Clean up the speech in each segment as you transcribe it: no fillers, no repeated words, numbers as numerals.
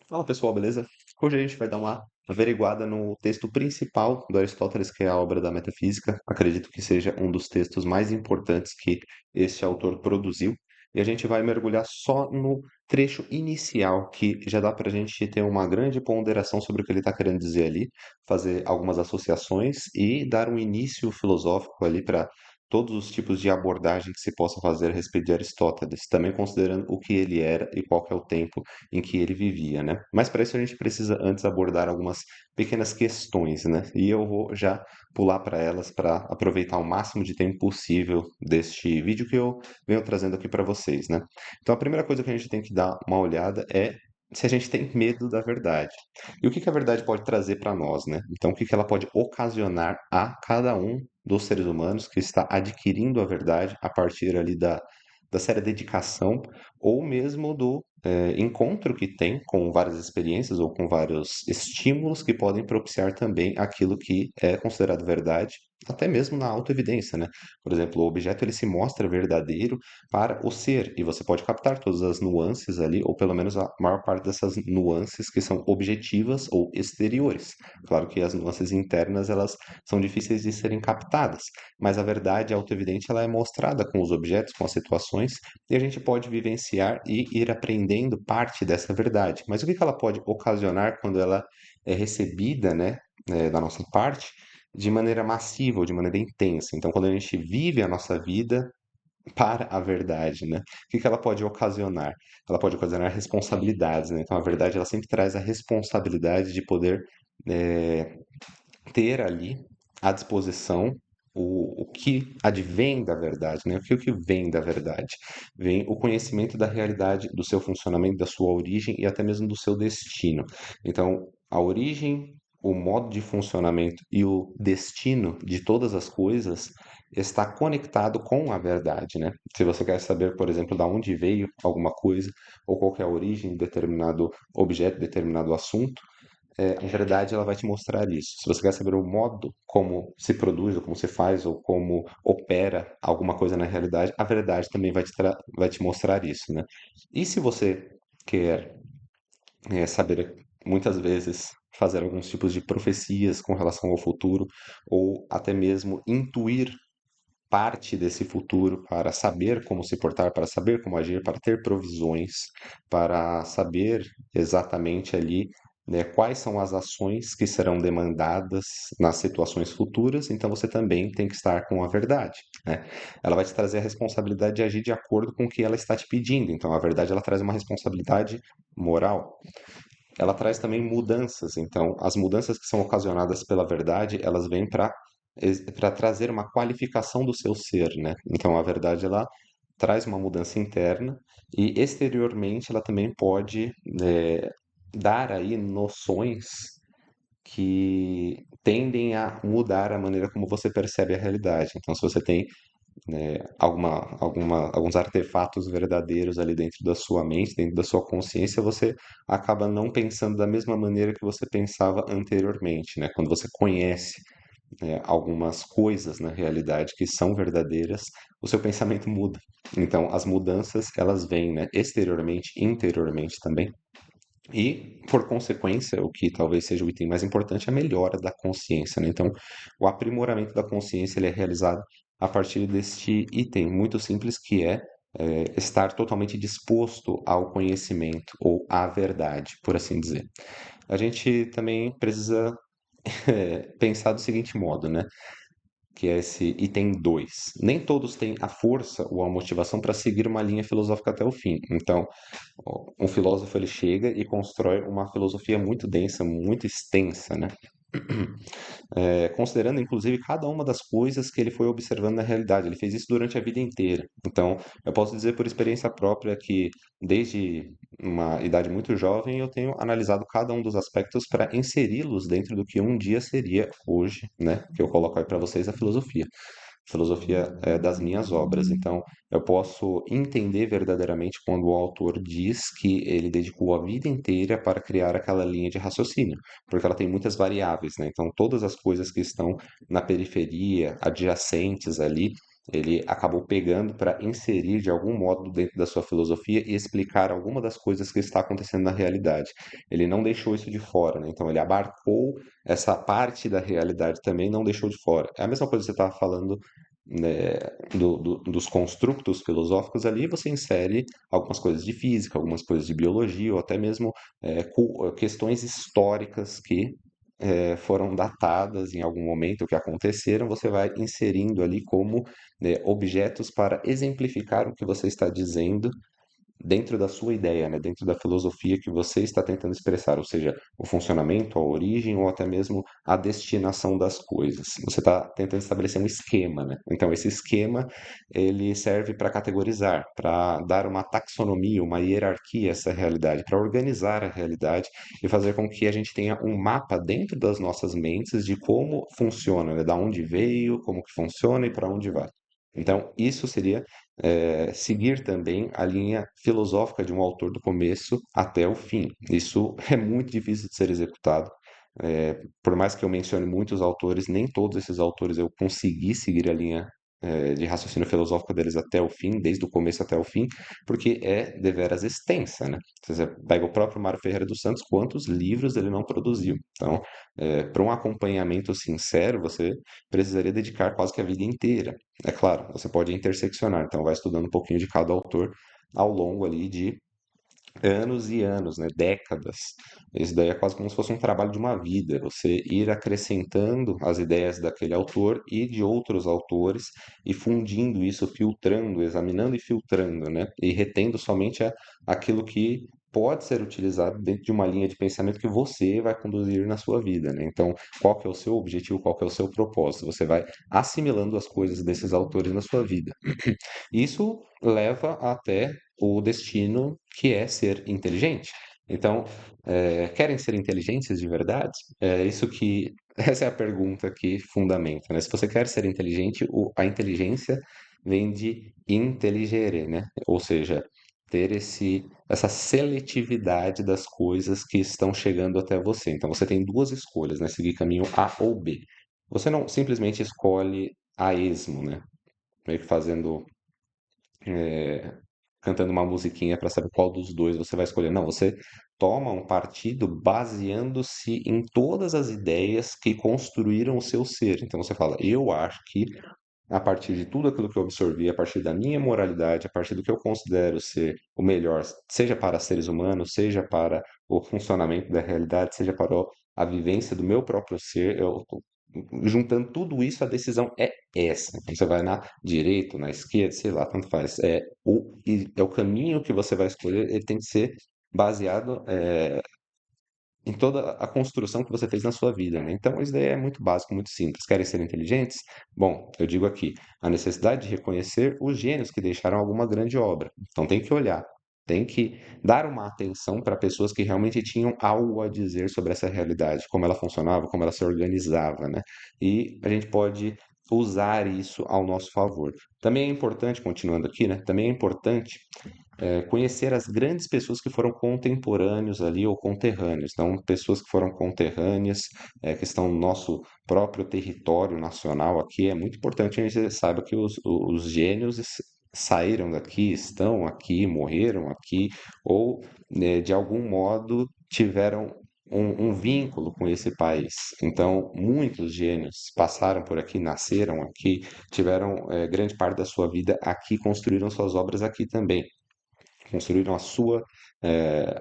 Fala pessoal, beleza? Hoje a gente vai dar uma averiguada no texto principal do Aristóteles, que é a obra da Metafísica. Acredito que seja um dos textos mais importantes que este autor produziu. E a gente vai mergulhar só no trecho inicial, que já dá para a gente ter uma grande ponderação sobre o que ele está querendo dizer ali, fazer algumas associações e dar um início filosófico ali para todos os tipos de abordagem que se possa fazer a respeito de Aristóteles, também considerando o que ele era e qual que é o tempo em que ele vivia, né? Mas para isso a gente precisa antes abordar algumas pequenas questões, né? E eu vou já pular para elas para aproveitar o máximo de tempo possível deste vídeo que eu venho trazendo aqui para vocês, né? Então a primeira coisa que a gente tem que dar uma olhada é se a gente tem medo da verdade. E o que que a verdade pode trazer para nós, né? Então o que que ela pode ocasionar a cada um dos seres humanos que está adquirindo a verdade a partir ali da séria dedicação ou mesmo do encontro que tem com várias experiências ou com vários estímulos que podem propiciar também aquilo que é considerado verdade, até mesmo na autoevidência, né? Por exemplo, o objeto ele se mostra verdadeiro para o ser e você pode captar todas as nuances ali, ou pelo menos a maior parte dessas nuances que são objetivas ou exteriores. Claro que as nuances internas elas são difíceis de serem captadas, mas a verdade autoevidente ela é mostrada com os objetos, com as situações e a gente pode vivenciar e ir aprendendo parte dessa verdade. Mas o que que ela pode ocasionar quando ela é recebida, né, da nossa parte, de maneira massiva ou de maneira intensa? Então, quando a gente vive a nossa vida para a verdade, né? O que que ela pode ocasionar? Ela pode ocasionar responsabilidades, né? Então, a verdade ela sempre traz a responsabilidade de poder eh, ter ali à disposição o que advém da verdade, né? O que vem da verdade? Vem o conhecimento da realidade, do seu funcionamento, da sua origem e até mesmo do seu destino. Então, a origem, o modo de funcionamento e o destino de todas as coisas está conectado com a verdade, né? Se você quer saber, por exemplo, da onde veio alguma coisa ou qual que é a origem de determinado objeto, determinado assunto, a verdade ela vai te mostrar isso. Se você quer saber o modo como se produz, ou como se faz, ou como opera alguma coisa na realidade, a verdade também vai te mostrar isso, né? E se você quer saber muitas vezes fazer alguns tipos de profecias com relação ao futuro, ou até mesmo intuir parte desse futuro para saber como se portar, para saber como agir, para ter provisões, para saber exatamente ali, né, quais são as ações que serão demandadas nas situações futuras, então você também tem que estar com a verdade, né? Ela vai te trazer a responsabilidade de agir de acordo com o que ela está te pedindo. Então a verdade ela traz uma responsabilidade moral. Ela traz também mudanças. Então, as mudanças que são ocasionadas pela verdade, elas vêm para trazer uma qualificação do seu ser, né? Então, a verdade ela traz uma mudança interna e exteriormente ela também pode dar aí noções que tendem a mudar a maneira como você percebe a realidade. Então, se você tem alguns artefatos verdadeiros ali dentro da sua mente, dentro da sua consciência, você acaba não pensando da mesma maneira que você pensava anteriormente, né? Quando você conhece, algumas coisas na realidade que são verdadeiras, o seu pensamento muda. Então, as mudanças, elas vêm, né, exteriormente, interiormente também. E, por consequência, o que talvez seja o item mais importante é a melhora da consciência, né? Então, o aprimoramento da consciência ele é realizado a partir deste item muito simples que é, estar totalmente disposto ao conhecimento ou à verdade, por assim dizer. A gente também precisa pensar do seguinte modo, né? Que é esse item 2. Nem todos têm a força ou a motivação para seguir uma linha filosófica até o fim. Então, um filósofo ele chega e constrói uma filosofia muito densa, muito extensa, né? Considerando inclusive cada uma das coisas que ele foi observando na realidade. Ele fez isso durante a vida inteira. Então, eu posso dizer por experiência própria que desde uma idade muito jovem eu tenho analisado cada um dos aspectos para inseri-los dentro do que um dia seria hoje, né? Que eu coloco aí para vocês a filosofia. Filosofia das minhas obras. Então, eu posso entender verdadeiramente quando o autor diz que ele dedicou a vida inteira para criar aquela linha de raciocínio, porque ela tem muitas variáveis, né? Então, todas as coisas que estão na periferia, adjacentes ali, ele acabou pegando para inserir de algum modo dentro da sua filosofia e explicar alguma das coisas que está acontecendo na realidade. Ele não deixou isso de fora, né? Então ele abarcou essa parte da realidade também, não deixou de fora. É a mesma coisa que você estava falando, né, dos construtos filosóficos ali, você insere algumas coisas de física, algumas coisas de biologia, ou até mesmo questões históricas que foram datadas em algum momento, que aconteceram, você vai inserindo ali como objetos para exemplificar o que você está dizendo dentro da sua ideia, né? Dentro da filosofia que você está tentando expressar, ou seja, o funcionamento, a origem ou até mesmo a destinação das coisas. Você está tentando estabelecer um esquema, né? Então, esse esquema ele serve para categorizar, para dar uma taxonomia, uma hierarquia a essa realidade, para organizar a realidade e fazer com que a gente tenha um mapa dentro das nossas mentes de como funciona, né? Da onde veio, como que funciona e para onde vai. Então, isso seria seguir também a linha filosófica de um autor do começo até o fim. Isso é muito difícil de ser executado. Por mais que eu mencione muitos autores, nem todos esses autores eu consegui seguir a linha de raciocínio filosófico deles até o fim, desde o começo até o fim, porque é deveras extensa, né? Se você pega o próprio Mário Ferreira dos Santos, quantos livros ele não produziu? Então, para um acompanhamento sincero, você precisaria dedicar quase que a vida inteira. É claro, você pode interseccionar, então vai estudando um pouquinho de cada autor ao longo ali de anos e anos, né? Décadas. Isso daí é quase como se fosse um trabalho de uma vida. Você ir acrescentando as ideias daquele autor e de outros autores e fundindo isso, filtrando, examinando e filtrando, né? E retendo somente aquilo que pode ser utilizado dentro de uma linha de pensamento que você vai conduzir na sua vida, né? Então, qual que é o seu objetivo, qual que é o seu propósito? Você vai assimilando as coisas desses autores na sua vida. Isso leva até o destino que é ser inteligente. Então, querem ser inteligentes de verdade? É isso que essa é a pergunta que fundamenta, né? Se você quer ser inteligente, a inteligência vem de intelligere, né? Ou seja, ter essa seletividade das coisas que estão chegando até você. Então, você tem duas escolhas, né? Seguir caminho A ou B. Você não simplesmente escolhe a esmo, né? Meio que fazendo cantando uma musiquinha para saber qual dos dois você vai escolher. Não, você toma um partido baseando-se em todas as ideias que construíram o seu ser. Então você fala, eu acho que a partir de tudo aquilo que eu absorvi, a partir da minha moralidade, a partir do que eu considero ser o melhor, seja para seres humanos, seja para o funcionamento da realidade, seja para a vivência do meu próprio ser, eu juntando tudo isso, a decisão é essa. Então, você vai na direita, na esquerda, sei lá, tanto faz. É o caminho que você vai escolher, ele tem que ser baseado em toda a construção que você fez na sua vida, né? Então, isso daí é muito básico, muito simples. Querem ser inteligentes? Bom, eu digo aqui, a necessidade de reconhecer os gênios que deixaram alguma grande obra. Então, tem que olhar, tem que dar uma atenção para pessoas que realmente tinham algo a dizer sobre essa realidade, como ela funcionava, como ela se organizava, né? E a gente pode usar isso ao nosso favor. Também é importante, continuando aqui, né? Também é importante conhecer as grandes pessoas que foram contemporâneos ali ou conterrâneos. Então, pessoas que foram conterrâneas, que estão no nosso próprio território nacional aqui. É muito importante a gente saiba que os gênios saíram daqui, estão aqui, morreram aqui, ou de algum modo tiveram um vínculo com esse país. Então, muitos gênios passaram por aqui, nasceram aqui, tiveram grande parte da sua vida aqui, construíram suas obras aqui também, construíram eh,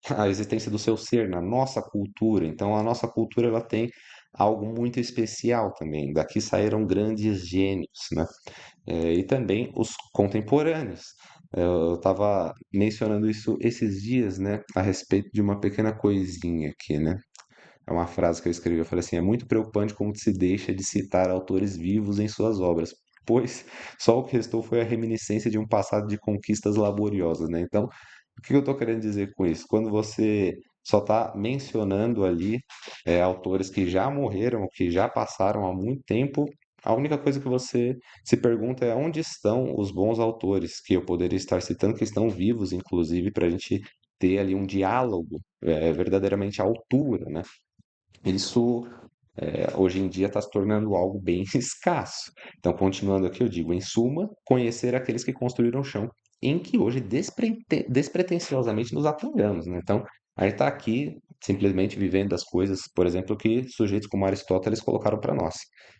a existência do seu ser na nossa cultura. Então, a nossa cultura ela tem algo muito especial também. Daqui saíram grandes gênios, né? E também os contemporâneos. Eu estava mencionando isso esses dias, né? A respeito de uma pequena coisinha aqui, né? É uma frase que eu escrevi. Eu falei assim: é muito preocupante como se deixa de citar autores vivos em suas obras, pois só o que restou foi a reminiscência de um passado de conquistas laboriosas, né? Então, o que eu estou querendo dizer com isso? Quando você só está mencionando ali autores que já morreram, que já passaram há muito tempo, a única coisa que você se pergunta é onde estão os bons autores que eu poderia estar citando, que estão vivos, inclusive, para a gente ter ali um diálogo verdadeiramente à altura, né? Isso hoje em dia está se tornando algo bem escasso. Então, continuando aqui, eu digo, em suma, conhecer aqueles que construíram o chão, em que hoje despretensiosamente nos apoiamos, né? Então, a gente está aqui simplesmente vivendo as coisas, por exemplo, que sujeitos como Aristóteles colocaram para nós.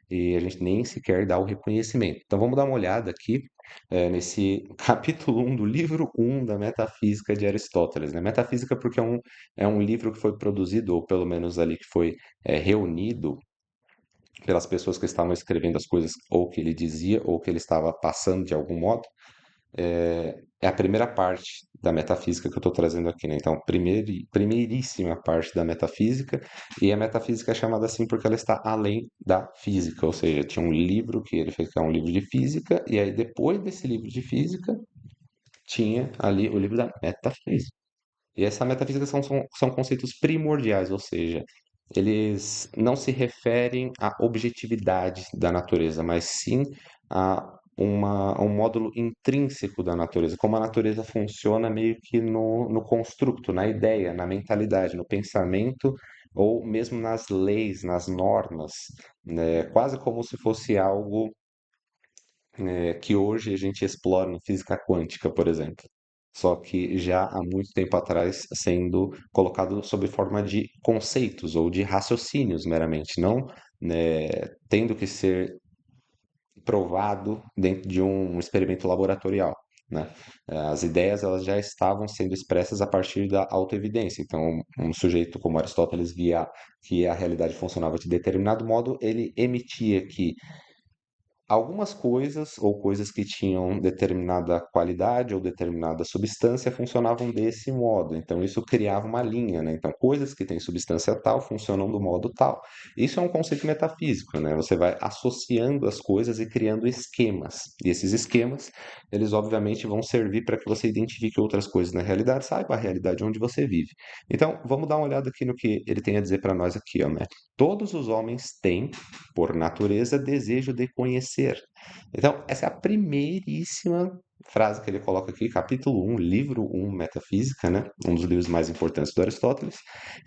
E a gente nem sequer dá o reconhecimento. Então, vamos dar uma olhada aqui nesse capítulo 1 do livro 1 da Metafísica de Aristóteles, né? Metafísica porque é um livro que foi produzido, ou pelo menos ali que foi reunido pelas pessoas que estavam escrevendo as coisas, ou que ele dizia, ou que ele estava passando de algum modo. É a primeira parte da metafísica que eu estou trazendo aqui, né? Então, primeiríssima parte da metafísica, e a metafísica é chamada assim porque ela está além da física, ou seja, tinha um livro que ele fez que é um livro de física, e aí depois desse livro de física, tinha ali o livro da metafísica. E essa metafísica são conceitos primordiais, ou seja, eles não se referem à objetividade da natureza, mas sim a um módulo intrínseco da natureza, como a natureza funciona meio que no construto, na ideia, na mentalidade, no pensamento, ou mesmo nas leis, nas normas, né? Quase como se fosse algo que hoje a gente explora na física quântica, por exemplo. Só que já há muito tempo atrás sendo colocado sob forma de conceitos ou de raciocínios meramente, não, né, tendo que ser provado dentro de um experimento laboratorial, né? As ideias elas já estavam sendo expressas a partir da autoevidência. Então, um sujeito como Aristóteles via que a realidade funcionava de determinado modo, ele emitia que algumas coisas ou coisas que tinham determinada qualidade ou determinada substância funcionavam desse modo. Então, isso criava uma linha, né? Então, coisas que têm substância tal funcionam do modo tal. Isso é um conceito metafísico, né? Você vai associando as coisas e criando esquemas. E esses esquemas, eles obviamente vão servir para que você identifique outras coisas na realidade, saiba a realidade onde você vive. Então, vamos dar uma olhada aqui no que ele tem a dizer para nós aqui, ó, né? Todos os homens têm por natureza, desejo de conhecer. Então, essa é a primeiríssima frase que ele coloca aqui, capítulo 1, livro 1, Metafísica, né? Um dos livros mais importantes do Aristóteles.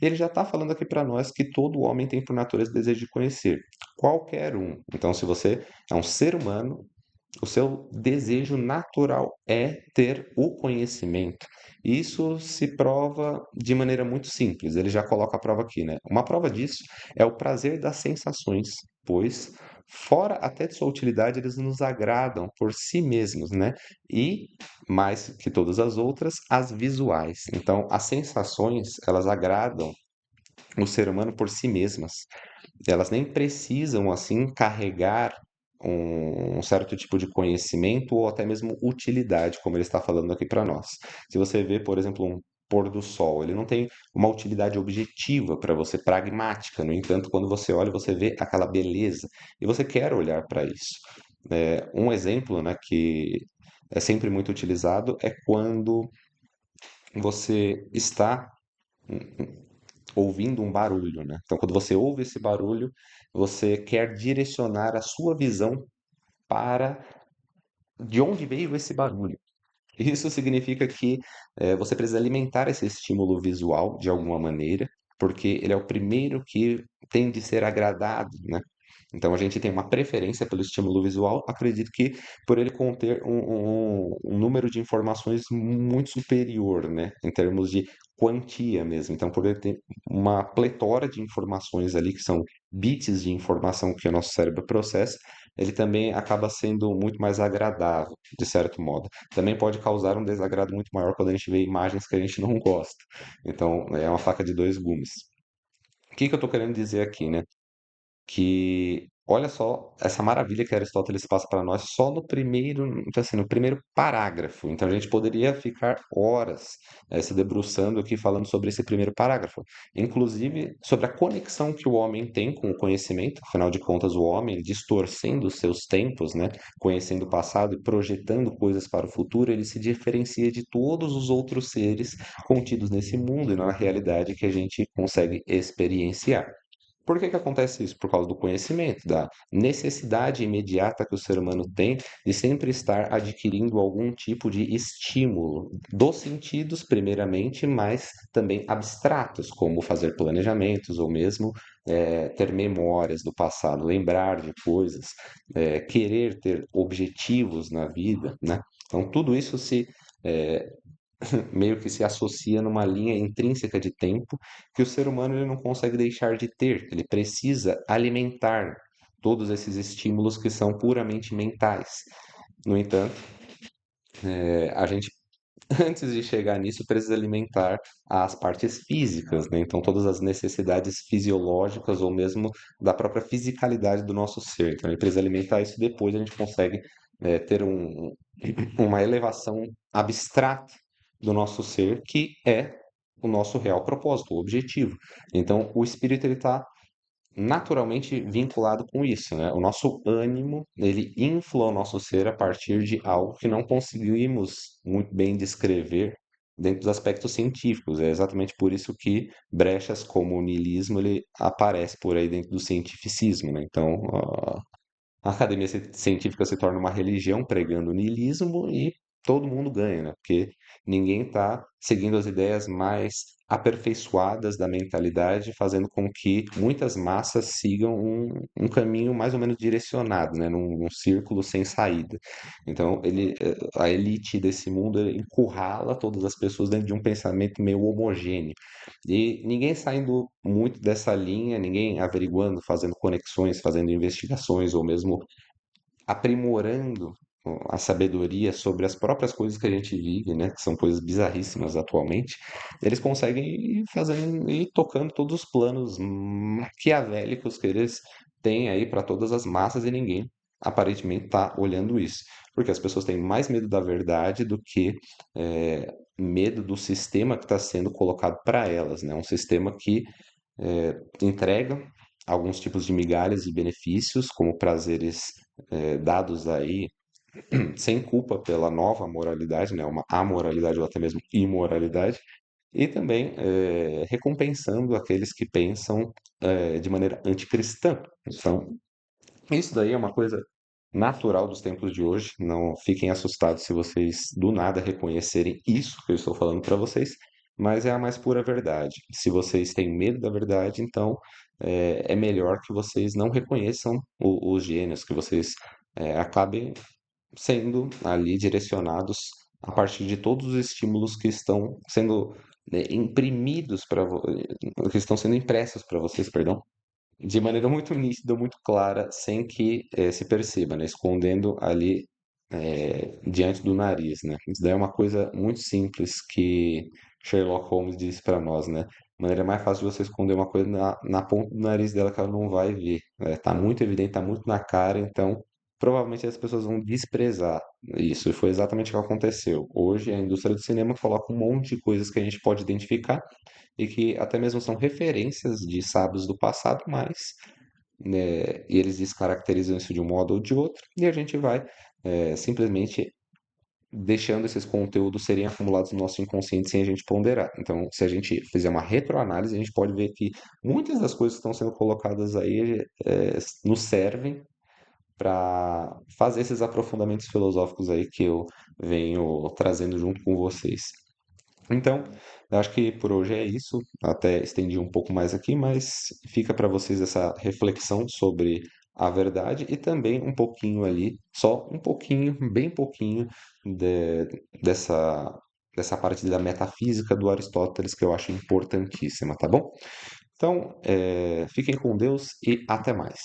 E ele já está falando aqui para nós que todo homem tem por natureza desejo de conhecer. Qualquer um. Então, se você é um ser humano, o seu desejo natural é ter o conhecimento. Isso se prova de maneira muito simples. Ele já coloca a prova aqui, né? Uma prova disso é o prazer das sensações, pois, fora até de sua utilidade, eles nos agradam por si mesmos, né? E, mais que todas as outras, as visuais. Então, as sensações, elas agradam o ser humano por si mesmas. Elas nem precisam, assim, carregar um certo tipo de conhecimento ou até mesmo utilidade, como ele está falando aqui para nós. Se você vê, por exemplo, um pôr do sol, ele não tem uma utilidade objetiva para você, pragmática. No entanto, quando você olha, você vê aquela beleza e você quer olhar para isso. Um exemplo, né, que é sempre muito utilizado é quando você está ouvindo um barulho, né? Então, quando você ouve esse barulho, você quer direcionar a sua visão para de onde veio esse barulho. Isso significa que você precisa alimentar esse estímulo visual de alguma maneira, porque ele é o primeiro que tem de ser agradado, né? Então a gente tem uma preferência pelo estímulo visual, acredito que por ele conter um número de informações muito superior, né? Em termos de quantia mesmo. Então, por ele ter uma pletora de informações ali, que são bits de informação que o nosso cérebro processa, ele também acaba sendo muito mais agradável, de certo modo. Também pode causar um desagrado muito maior quando a gente vê imagens que a gente não gosta. Então, é uma faca de dois gumes. O que que eu estou querendo dizer aqui, né? Que olha só essa maravilha que Aristóteles passa para nós só no primeiro, então, assim, no primeiro parágrafo. Então a gente poderia ficar horas se debruçando aqui falando sobre esse primeiro parágrafo, inclusive sobre a conexão que o homem tem com o conhecimento. Afinal de contas, o homem distorcendo os seus tempos, né, conhecendo o passado e projetando coisas para o futuro, ele se diferencia de todos os outros seres contidos nesse mundo e na realidade que a gente consegue experienciar. Por que que acontece isso? Por causa do conhecimento, da necessidade imediata que o ser humano tem de sempre estar adquirindo algum tipo de estímulo dos sentidos, primeiramente, mas também abstratos, como fazer planejamentos ou mesmo ter memórias do passado, lembrar de coisas, querer ter objetivos na vida, né? Então, tudo isso se eh, meio que se associa numa linha intrínseca de tempo que o ser humano ele não consegue deixar de ter. Ele precisa alimentar todos esses estímulos que são puramente mentais. No entanto, a gente antes de chegar nisso precisa alimentar as partes físicas, né? Então todas as necessidades fisiológicas ou mesmo da própria fisicalidade do nosso ser. Então ele precisa alimentar isso, depois a gente consegue ter uma elevação abstrata do nosso ser, que é o nosso real propósito, o objetivo. Então, o espírito ele está naturalmente vinculado com isso, né? O nosso ânimo, ele infla o nosso ser a partir de algo que não conseguimos muito bem descrever dentro dos aspectos científicos. É exatamente por isso que brechas como o niilismo, ele aparece por aí dentro do cientificismo, né? Então, a academia científica se torna uma religião pregando o niilismo e todo mundo ganha, né? Porque ninguém está seguindo as ideias mais aperfeiçoadas da mentalidade, fazendo com que muitas massas sigam um caminho mais ou menos direcionado, né? Num círculo sem saída. Então, a elite desse mundo encurrala todas as pessoas dentro de um pensamento meio homogêneo. E ninguém saindo muito dessa linha, ninguém averiguando, fazendo conexões, fazendo investigações ou mesmo aprimorando a sabedoria sobre as próprias coisas que a gente vive, né, que são coisas bizarríssimas atualmente, eles conseguem ir fazendo e tocando todos os planos maquiavélicos que eles têm aí para todas as massas e ninguém aparentemente está olhando isso, porque as pessoas têm mais medo da verdade do que medo do sistema que está sendo colocado para elas, né? Um sistema que entrega alguns tipos de migalhas e benefícios, como prazeres dados aí sem culpa pela nova moralidade, né, uma amoralidade ou até mesmo imoralidade, e também recompensando aqueles que pensam de maneira anticristã. Então, isso daí é uma coisa natural dos tempos de hoje. Não fiquem assustados se vocês do nada reconhecerem isso que eu estou falando para vocês, mas é a mais pura verdade. Se vocês têm medo da verdade, então é melhor que vocês não reconheçam os gênios, que vocês acabem sendo ali direcionados a partir de todos os estímulos que estão sendo imprimidos que estão sendo impressos para vocês, perdão, de maneira muito nítida, muito clara, sem que se perceba, né? Escondendo ali diante do nariz, né? Isso daí é uma coisa muito simples que Sherlock Holmes disse para nós, né? A maneira mais fácil de você esconder uma coisa na ponta do nariz dela que ela não vai ver. Tá muito evidente, tá muito na cara, então provavelmente as pessoas vão desprezar isso. E foi exatamente o que aconteceu. Hoje a indústria do cinema coloca um monte de coisas que a gente pode identificar e que até mesmo são referências de sábios do passado, mas e eles descaracterizam isso de um modo ou de outro, e a gente vai simplesmente deixando esses conteúdos serem acumulados no nosso inconsciente sem a gente ponderar. Então, se a gente fizer uma retroanálise, a gente pode ver que muitas das coisas que estão sendo colocadas aí nos servem para fazer esses aprofundamentos filosóficos aí que eu venho trazendo junto com vocês. Então, eu acho que por hoje é isso. Até estendi um pouco mais aqui, mas fica para vocês essa reflexão sobre a verdade e também um pouquinho ali, só um pouquinho, bem pouquinho dessa dessa parte da metafísica do Aristóteles que eu acho importantíssima, tá bom? Então, fiquem com Deus e até mais.